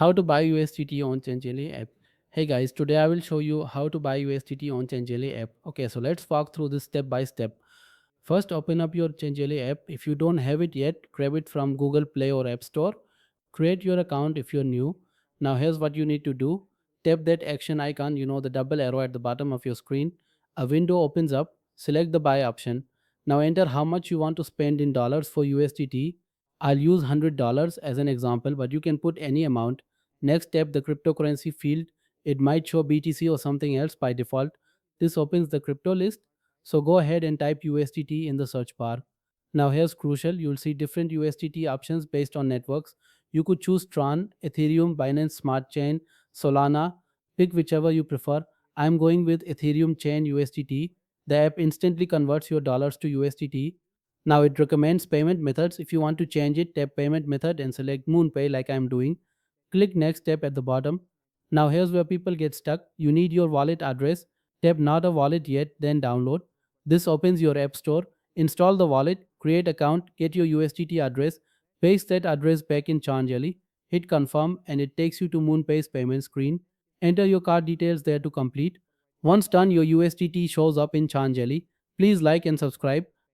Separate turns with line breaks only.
How to buy USDT on Changelly app. Hey guys, today I will show you how to buy USDT on Changelly app. Okay, so let's walk through this step by step. First, open up your Changelly app. If you don't have it yet, grab it from Google Play or App Store. Create your account if you're new. Now here's what you need to do. Tap that action icon, the double arrow at the bottom of your screen. A window opens up. Select the buy option. Now enter how much you want to spend in dollars for USDT. I'll use $100 as an example, but you can put any amount. Next, tap the cryptocurrency field. It might show BTC or something else by default. This opens the crypto list. So go ahead and type USDT in the search bar. Now here's crucial, you'll see different USDT options based on networks. You could choose Tron, Ethereum, Binance Smart Chain, Solana, pick whichever you prefer. I'm going with Ethereum Chain USDT. The app instantly converts your dollars to USDT. Now it recommends payment methods. If you want to change it, tap payment method and select MoonPay like I'm doing. Click next step at the bottom. Now here's where people get stuck. You need your wallet address. Tap not a wallet yet, then download. This opens your app store. Install the wallet, create account, get your USDT address, paste that address back in Changelly, hit confirm and it takes you to MoonPay's payment screen. Enter your card details there to complete. Once done, your USDT shows up in Changelly. Please like and subscribe.